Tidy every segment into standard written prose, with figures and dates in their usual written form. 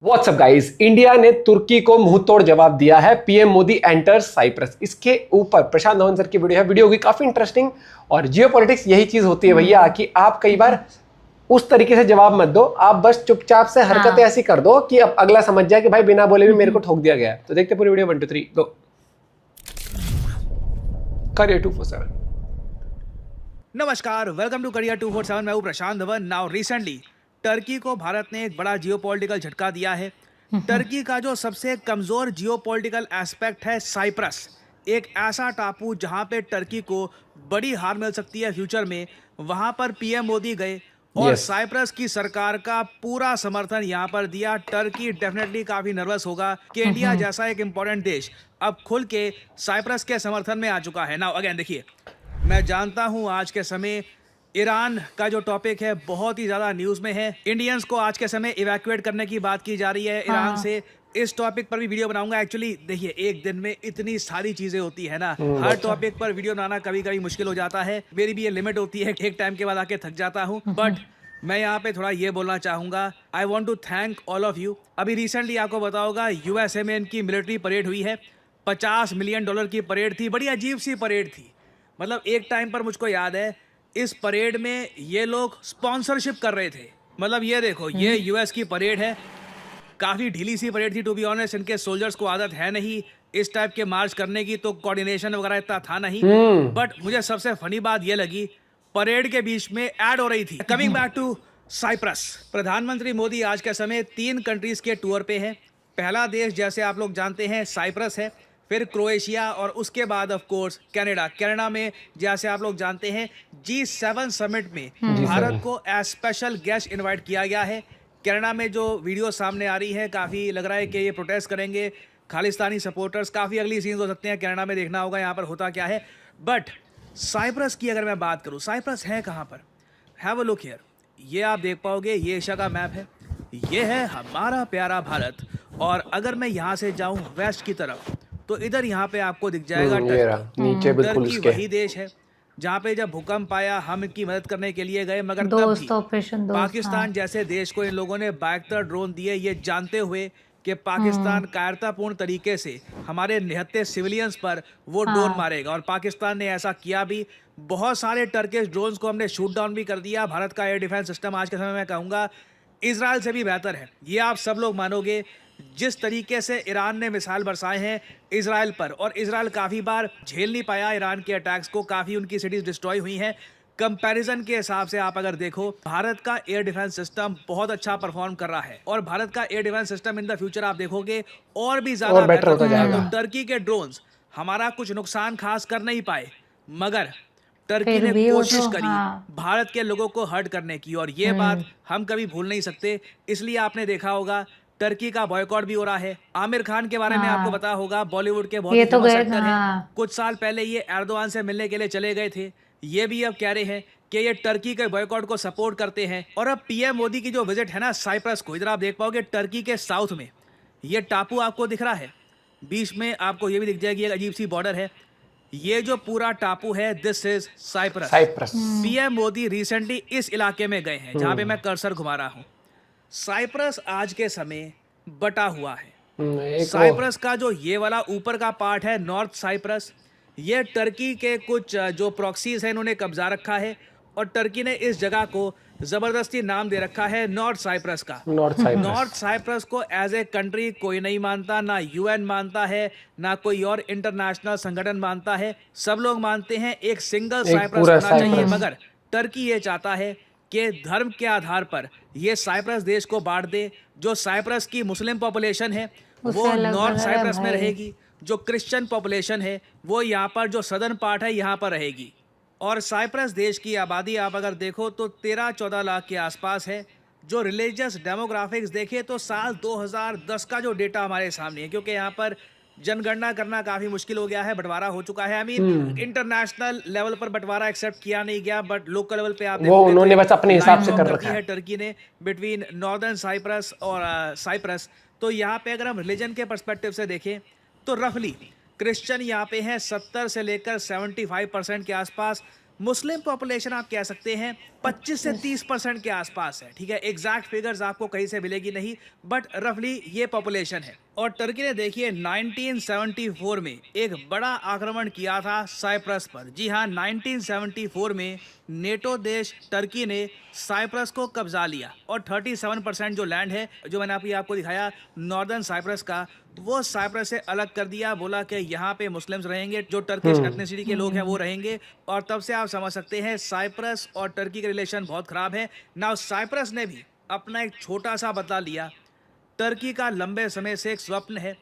WhatsApp guys, India ने तुर्की को मुंह तोड़ जवाब दिया है। PM Modi enters Cyprus. इसके ऊपर प्रशांत धवन सर की वीडियो होगी काफी इंटरेस्टिंग। और जियोपॉलिटिक्स यही चीज होती है भैया कि आप कई बार उस तरीके से जवाब मत दो, आप बस चुपचाप से हरकतें ऐसी कर दो कि अब अगला समझ जाए कि भाई बिना बोले भी मेरे को ठोक दिया गया है। तो देखते पूरी वीडियो 1 2 3 गो। करियर 247। नमस्कार, वेलकम टू करियर 247। मैं हूं प्रशांत धवन। नाउ रिसेंटली टर्की को भारत ने एक बड़ा जियोपॉलिटिकल झटका दिया है। टर्की का जो सबसे कमजोर जियोपॉलिटिकल एस्पेक्ट है साइप्रस, एक ऐसा टापू जहां पे टर्की को बड़ी हार मिल सकती है फ्यूचर में। वहां पर पीएम मोदी गए और साइप्रस की सरकार का पूरा समर्थन यहां पर दिया। टर्की डेफिनेटली काफी नर्वस होगा कि इंडिया जैसा एक इंपॉर्टेंट देश अब खुल के साइप्रस के समर्थन में आ चुका है। नाउ अगेन देखिए, मैं जानता हूं आज के समय ईरान का जो टॉपिक है बहुत ही ज्यादा न्यूज में है। इंडियंस को आज के समय इवैक्यूएट करने की बात की जा रही है ईरान से। इस टॉपिक पर भी वीडियो बनाऊंगा। एक्चुअली देखिए, एक दिन में इतनी सारी चीजें होती है ना, हर टॉपिक पर वीडियो बनाना कभी कभी मुश्किल हो जाता है। मेरी भी ये लिमिट होती है, एक टाइम के बाद आके थक जाता हूँ। बट मैं यहाँ पे थोड़ा ये बोलना चाहूंगा, I want to thank all of you. अभी रिसेंटली आपको बताओगा यूएसए में इनकी मिलिट्री परेड हुई है। $50 मिलियन की परेड थी। बड़ी अजीब सी परेड थी। मतलब एक टाइम पर मुझको याद है, इस परेड में ये लोग स्पॉन्सरशिप कर रहे थे। मतलब ये देखो, ये यूएस की परेड है। काफी ढीली सी परेड थी टू बी ऑनेस्ट। इनके सोल्जर्स को आदत है नहीं इस टाइप के मार्च करने की, तो कोऑर्डिनेशन वगैरह इतना था नहीं। बट मुझे सबसे फनी बात ये लगी, परेड के बीच में ऐड हो रही थी। कमिंग बैक टू साइप्रस, प्रधानमंत्री मोदी आज के समय 3 कंट्रीज के टूर पे है। पहला देश जैसे आप लोग जानते हैं साइप्रस है, फिर क्रोएशिया और उसके बाद ऑफ कोर्स कनाडा में जैसे आप लोग जानते हैं G7 समिट में भारत को एज स्पेशल गेस्ट इनवाइट किया गया है। कनाडा में जो वीडियो सामने आ रही है, काफ़ी लग रहा है कि ये प्रोटेस्ट करेंगे खालिस्तानी सपोर्टर्स। काफ़ी अगली सीन्स हो सकते हैं कनाडा में, देखना होगा यहाँ पर होता क्या है। बट साइप्रस की अगर मैं बात करूँ, साइप्रस है कहाँ पर? Have a look here. ये आप देख पाओगे, ये एशिया का मैप है। ये है हमारा प्यारा भारत। और अगर मैं यहाँ से जाऊँ वेस्ट की तरफ, तो इधर यहाँ पे आपको दिख जाएगा नीचे बिल्कुल टर्की। वही देश है जहाँ पे जब भूकंप आया हम इनकी मदद करने के लिए गए, मगर तब भी पाकिस्तान जैसे देश को इन लोगों ने 72 ड्रोन दिए, ये जानते हुए कि पाकिस्तान कायरतापूर्ण तरीके से हमारे निहत्थे सिविलियंस पर वो ड्रोन मारेगा। और पाकिस्तान ने ऐसा किया भी। बहुत सारे टर्किश ड्रोन्स को हमने शूट डाउन भी कर दिया। भारत का एयर डिफेंस सिस्टम आज के समय में कहूँगा इजराइल से भी बेहतर है, ये आप सब लोग मानोगे। जिस तरीके से ईरान ने मिसाइल बरसाए हैं इजराइल पर, और इजराइल काफ़ी बार झेल नहीं पाया ईरान के अटैक्स को, काफ़ी उनकी सिटीज़ डिस्ट्रॉय हुई हैं। कंपैरिजन के हिसाब से आप अगर देखो, भारत का एयर डिफेंस सिस्टम बहुत अच्छा परफॉर्म कर रहा है। और भारत का air defence system in the future आप देखोगे और भी ज़्यादा बेटर होता जाएगा। तो टर्की के ड्रोन्स हमारा कुछ नुकसान खास कर नहीं पाए, मगर टर्की ने कोशिश करी भारत के लोगों को हर्ट करने की, और ये बात हम कभी भूल नहीं सकते। इसलिए आपने देखा होगा टर्की का बॉयकॉट भी हो रहा है। आमिर खान के बारे में आपको पता होगा, बॉलीवुड के बहुत फेमस एक्टर हैं। कुछ साल पहले ये एर्दोआन से मिलने के लिए चले गए थे। ये भी अब कह रहे हैं कि ये टर्की के बॉयकॉट को सपोर्ट करते हैं। और अब पीएम मोदी की जो विजिट है ना साइप्रस को, इधर आप देख पाओगे टर्की के साउथ में ये टापू आपको दिख रहा है, बीच में आपको ये भी दिख जाएगी एक अजीब सी बॉर्डर है। ये जो पूरा टापू है, this is Cyprus. PM Modi recently इस इलाके में गए हैं जहां पे मैं कर्सर घुमा रहा हूं। साइप्रस आज के समय बटा हुआ है। साइप्रस का जो ये वाला ऊपर का पार्ट है नॉर्थ साइप्रस, ये टर्की के कुछ जो प्रॉक्सीज हैं इन्होंने कब्जा रखा है, और टर्की ने इस जगह को जबरदस्ती नाम दे रखा है नॉर्थ साइप्रस का। नॉर्थ साइप्रस को एज ए कंट्री कोई नहीं मानता, ना यूएन मानता है, ना कोई और इंटरनेशनल संगठन मानता है। सब लोग मानते हैं एक सिंगल साइप्रस होना चाहिए, मगर टर्की ये चाहता है कि धर्म के आधार पर ये साइप्रस देश को बांट दे। जो साइप्रस की मुस्लिम पॉपुलेशन है वो नॉर्थ साइप्रस में रहेगी, जो क्रिश्चियन पॉपुलेशन है वो यहाँ पर जो सदर्न पार्ट है यहाँ पर रहेगी। और साइप्रस देश की आबादी आप अगर देखो तो 13-14 लाख के आसपास है। जो रिलीजियस डेमोग्राफिक्स देखे तो साल 2010 का जो डेटा हमारे सामने है, क्योंकि यहाँ पर जनगणना करना काफी मुश्किल हो गया है, बंटवारा हो चुका है। आई मीन इंटरनेशनल लेवल पर बंटवारा एक्सेप्ट किया नहीं गया, बट लोकल लेवल पे आप वो उन्होंने बस अपने हिसाब से कर रखा है टर्की ने बिटवीन नॉर्दर्न साइप्रस और साइप्रस। तो यहाँ पे अगर हम रिलीजन के पर्सपेक्टिव से देखें तो रफली क्रिश्चियन यहाँ पे हैं 70 से लेकर 75% के आसपास। मुस्लिम पॉपुलेशन आप कह सकते हैं 25 से 30% के आसपास है। ठीक है, एग्जैक्ट फिगर्स आपको कहीं से मिलेगी नहीं, बट रफली ये पॉपुलेशन है। और टर्की ने देखिए 1974 में एक बड़ा आक्रमण किया था साइप्रस पर। जी हाँ, 1974 में नेटो देश टर्की ने साइप्रस को कब्जा लिया और 37% जो लैंड है, जो मैंने आपको दिखाया नॉर्दर्न साइप्रस का, वो साइप्रस से अलग कर दिया। बोला कि यहाँ पे मुस्लिम्स रहेंगे, जो टर्किश एथनिसिटी के लोग हैं वो रहेंगे। और तब से आप समझ सकते हैं साइप्रस और टर्की के रिलेशन बहुत खराब है। नाउ साइप्रस ने भी अपना एक छोटा सा बदला लिया। टर्की का लंबे समय से एक स्वप्न है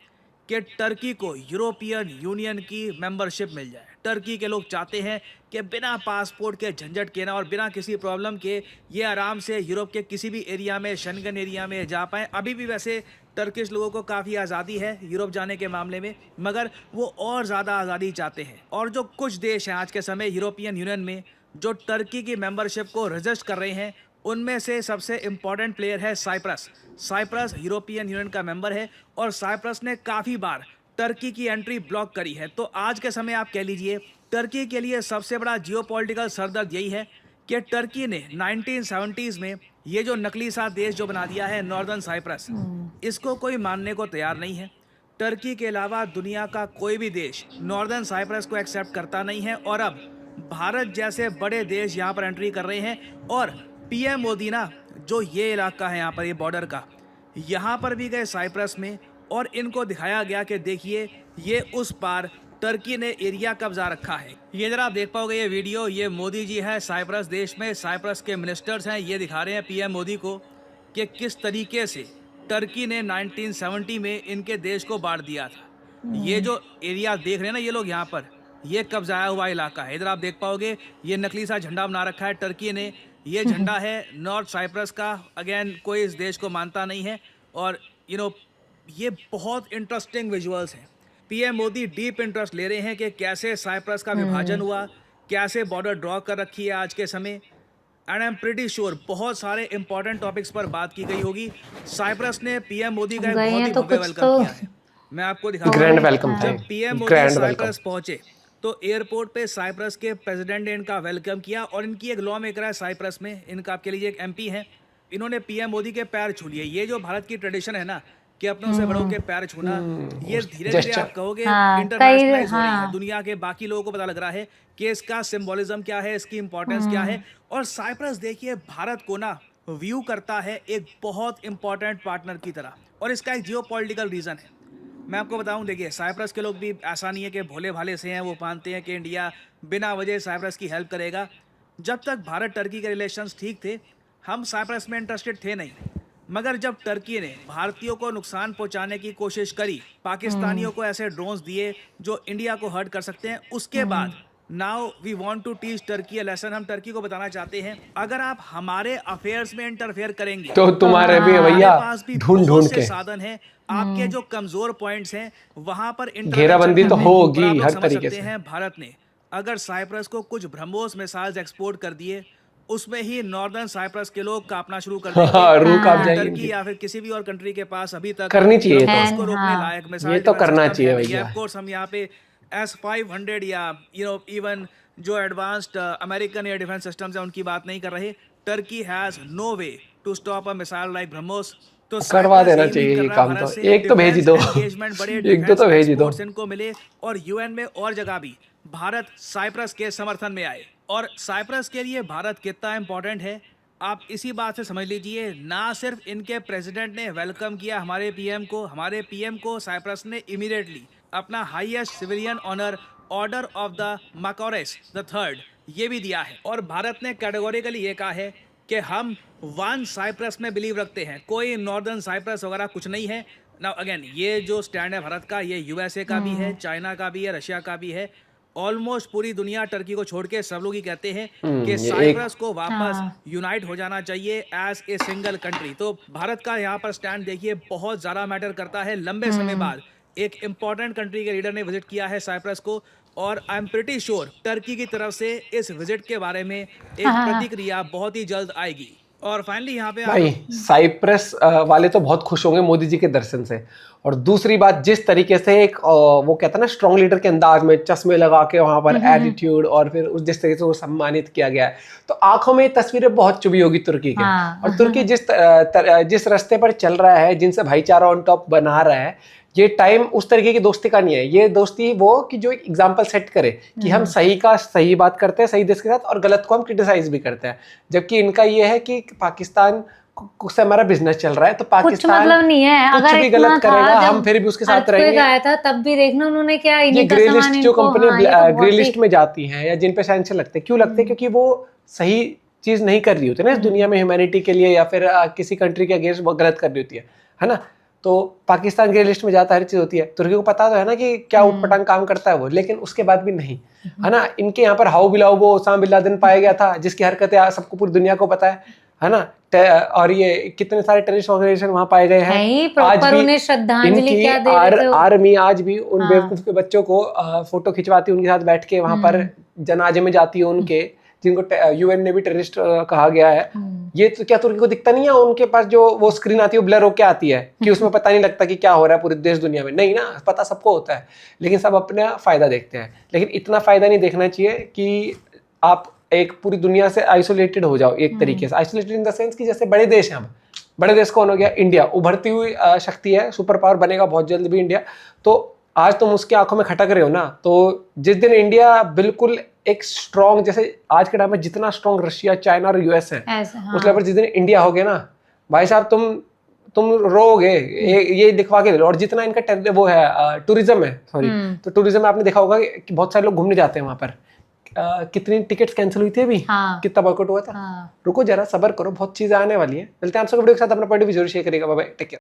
कि टर्की को यूरोपियन यूनियन की मेंबरशिप मिल जाए। टर्की के लोग चाहते हैं कि बिना पासपोर्ट के झंझट के ना और बिना किसी प्रॉब्लम के ये आराम से यूरोप के किसी भी एरिया में, शेंगन एरिया में जा पाएँ। अभी भी वैसे टर्किश लोगों को काफ़ी आज़ादी है यूरोप जाने के मामले में, मगर वो और ज़्यादा आज़ादी चाहते हैं। और जो कुछ देश हैं आज के समय यूरोपियन यूनियन में जो टर्की की मेंबरशिप को रजिस्ट कर रहे हैं, उनमें से सबसे इम्पॉर्टेंट प्लेयर है साइप्रस। साइप्रस यूरोपियन यूनियन का मेंबर है और साइप्रस ने काफ़ी बार टर्की की एंट्री ब्लॉक करी है। तो आज के समय आप कह लीजिए टर्की के लिए सबसे बड़ा जियोपॉलिटिकल सरदर्द यही है कि टर्की ने 1970s में ये जो नकली सा देश जो बना दिया है नॉर्दर्न साइप्रस, इसको कोई मानने को तैयार नहीं है। टर्की के अलावा दुनिया का कोई भी देश नॉर्दर्न साइप्रस को एक्सेप्ट करता नहीं है। और अब भारत जैसे बड़े देश यहाँ पर एंट्री कर रहे हैं। और पीएम मोदी ना, जो ये इलाका है यहाँ पर, ये बॉर्डर का, यहाँ पर भी गए साइप्रस में और इनको दिखाया गया कि देखिए ये उस पार टर्की ने एरिया कब्जा रखा है। ये जरा आप देख पाओगे ये वीडियो, ये मोदी जी है साइप्रस देश में, साइप्रस के मिनिस्टर्स हैं, ये दिखा रहे हैं पीएम मोदी को कि किस तरीके से टर्की ने 1970 में इनके देश को बांट दिया था। ये जो एरिया देख रहे हैं ना ये लोग यहाँ पर, ये कब्जाया हुआ इलाका है। इधर आप देख पाओगे ये नकली सा झंडा बना रखा है टर्की ने। ये झंडा है नॉर्थ साइप्रस का। अगेन कोई इस देश को मानता नहीं है। और ये बहुत इंटरेस्टिंग विजुअल्स हैं। पीएम मोदी डीप इंटरेस्ट ले रहे हैं कि कैसे साइप्रस का विभाजन हुआ, कैसे बॉर्डर ड्रॉ कर रखी है आज के समय। And I am pretty sure बहुत सारे इंपॉर्टेंट टॉपिक्स पर बात की गई होगी। साइप्रस ने पीएम मोदी का एक बहुत ही भव्य वेलकम किया है। मैं आपको दिखाऊंगा। ग्रैंड वेलकम था। जब पीएम मोदी साइप्रस पहुंचे तो एयरपोर्ट पे साइप्रस के प्रेसिडेंट ने इनका वेलकम किया। और इनकी एक लॉ मेकर है साइप्रस में, इनका आपके लिए एक एमपी है, इन्होंने पीएम मोदी के पैर छू लिए। ये जो भारत की ट्रेडिशन है ना कि अपनों से बड़ों के पैर छूना, ये धीरे धीरे आप कहोगे इंटरनेशनलाइज हो रही है। दुनिया के बाकी लोगों को पता लग रहा है कि इसका सिंबोलिज्म क्या है, इसकी इंपॉर्टेंस क्या है। और साइप्रस देखिए भारत को ना व्यू करता है एक बहुत इंपॉर्टेंट पार्टनर की तरह। और इसका एक जियोपॉलिटिकल रीजन है। मैं आपको बताऊं, देखिए साइप्रस के लोग भी ऐसा नहीं है कि भोले भाले से हैं, वो मानते हैं कि इंडिया बिना वजह साइप्रस की हेल्प करेगा। जब तक भारत टर्की के रिलेशंस ठीक थे, हम साइप्रस में इंटरेस्टेड थे नहीं। मगर जब टर्की ने भारतीयों को नुकसान पहुंचाने की कोशिश करी, पाकिस्तानियों को ऐसे ड्रोन्स दिए जो इंडिया को हर्ट कर सकते हैं, उसके बाद now we want to teach Turkey a lesson. हम टर्की को बताना चाहते हैं अगर आप हमारे अफेयर्स में इंटरफेयर करेंगे तो तुम्हारे भी भैया पास भी ढूंढ के साधन है। आपके जो कमजोर पॉइंट्स हैं वहां पर घेराबंदी तो होगी हर तरीके से। हैं भारत ने अगर साइप्रस को कुछ ब्रह्मोस मिसाइल्स एक्सपोर्ट कर दिए, उसमें ही नॉर्दर्न साइप्रस के लोग कांपना शुरू कर देंगे। टर्की या फिर किसी भी और कंट्री के पास अभी तक करनी चाहिए तो उसको रोकने लायक मिसाइल ये तो करना चाहिए भैया। ऑफ कोर्स हम यहाँ पे S-500 या इवन जो advanced American air defence systems हैं उनकी बात नहीं कर रहे। Turkey has no way to stop a missile like BrahMos. तो करवा देना चाहिए ये काम। तो एक तो भेज ही दो, एक दो तो भेज ही दो। इनको मिले और यूएन में और जगह भी भारत साइप्रस के समर्थन में आए। और साइप्रस के लिए भारत कितना इंपॉर्टेंट है आप इसी बात से समझ लीजिए। ना सिर्फ इनके प्रेसिडेंट ने वेलकम किया हमारे पीएम को साइप्रस ने इमीडिएटली अपना highest civilian honour order of the Makarios the third ये भी दिया है। और भारत ने कैटेगोरिकली ये कहा है कि हम वन साइप्रस में बिलीव रखते हैं, कोई नॉर्दर्न साइप्रस वगैरह कुछ नहीं है। नाउ अगेन ये जो स्टैंड है भारत का, ये यूएसए का भी है, चाइना का भी है, रशिया का भी है। ऑलमोस्ट पूरी दुनिया टर्की को छोड़ के सब लोग ही कहते हैं कि साइप्रस को वापस यूनाइट हो जाना चाहिए एज ए सिंगल कंट्री। तो भारत का यहाँ पर स्टैंड देखिए बहुत ज़्यादा मैटर करता है। लंबे समय बाद एक इंपॉर्टेंट कंट्री के लीडर ने विजिट किया है साइप्रस को। और I am pretty sure Turkey की तरफ से इस विजिट के बारे में एक प्रतिक्रिया बहुत ही जल्द आएगी। और फाइनली यहाँ पे भाई साइप्रस वाले तो बहुत खुश होंगे मोदी जी के दर्शन से। और दूसरी बात, जिस तरीके से एक वो कहता है ना स्ट्रॉन्ग लीडर के अंदाज में चश्मे लगा के वहां पर एटीट्यूड और फिर उस जिस तरीके से वो सम्मानित किया गया है, तो आंखों में ये तस्वीरें बहुत चुभी होगी तुर्की के। और तुर्की जिस रास्ते पर चल रहा है, जिनसे भाईचारा ऑन टॉप बना रहा है, ये टाइम उस तरीके की दोस्ती का नहीं है। ये दोस्ती वो कि जो एक एग्जाम्पल सेट करे कि हम सही का सही बात करते हैं सही देश के साथ, और गलत को हम क्रिटिसाइज भी करते हैं। जबकि इनका ये है कि पाकिस्तान से हमारा बिजनेस चल रहा है, तो पाकिस्तान मतलब नहीं है, कुछ अगर भी गलत करेगा हम फिर भी उसके साथ रहेंगे। आया था तब भी देखना उन्होंने क्या ये ग्रे लिस्ट जो कंपनी ग्रे लिस्ट में जाती हैं या जिन पे सैंक्शन लगते हैं, क्यों लगते हैं? क्योंकि वो सही चीज नहीं कर रही होती है ना इस दुनिया में, ह्यूमैनिटी के लिए या फिर किसी कंट्री के अगेंस्ट बहुत गलत कर रही होती है ना। तो पाकिस्तान ग्रे लिस्ट में जाता हर चीज होती है। तुर्की को पता तो है ना कि क्या उटपटांग काम करता है वो, लेकिन उसके बाद भी नहीं, है ना। इनके यहाँ पर हाउ बिलाओ वो ओसामा बिन लादेन पाया गया था, जिसकी हरकतें सबको पूरी दुनिया को पता है ना। और ये कितने सारे टेररिस्ट ऑर्गेनाइजेशन वहां पाए गए हैं। आज भी उन्हें श्रद्धांजलि क्या दे रहे थे आर्मी आज भी उन बेवकूफ के बच्चों को फोटो खिंचवाती है, उनके साथ बैठ के वहां पर जनाजे में जाती है उनके, जिनको यूएन ने भी टेररिस्ट कहा गया है। ये तो क्या तुर्की को दिखता नहीं है? उनके पास जो वो स्क्रीन आती है वो ब्लर होके आती है कि उसमें पता नहीं लगता कि क्या हो रहा है पूरे देश दुनिया में। नहीं ना, पता सबको होता है, लेकिन सब अपना फायदा देखते हैं। लेकिन इतना फायदा नहीं देखना चाहिए कि आप एक पूरी दुनिया से आइसोलेटेड हो जाओ। एक तरीके से आइसोलेटेड इन द सेंस कि जैसे बड़े देश हैं, बड़े देश कौन हो गया? इंडिया, उभरती हुई शक्ति है, सुपर पावर बनेगा बहुत जल्द भी इंडिया। तो आज तुम उसकी आंखों में खटक रहे हो ना, तो जिस दिन इंडिया बिल्कुल एक स्ट्रॉन्ग, जैसे आज के टाइम में जितना स्ट्रॉन्ग रशिया चाइना और यूएस है, उस लेवल जिस दिन इंडिया हो गया ना भाई साहब, तुम रोगे। ये दिखवा के ले लो। और जितना इनका वो है टूरिज्म है, सॉरी, तो टूरिज्म में आपने देखा होगा कि बहुत सारे लोग घूमने जाते हैं वहां पर। कितनी टिकट्स कैंसिल हुई थी अभी, कितना बॉयकॉट हुआ था। रुको जरा, सब्र करो, बहुत चीजें आने वाली है। मिलते हैं आप सबको वीडियो के साथ। अपना पॉइंट भी जरूर शेयर करेगा। Bye bye, take care.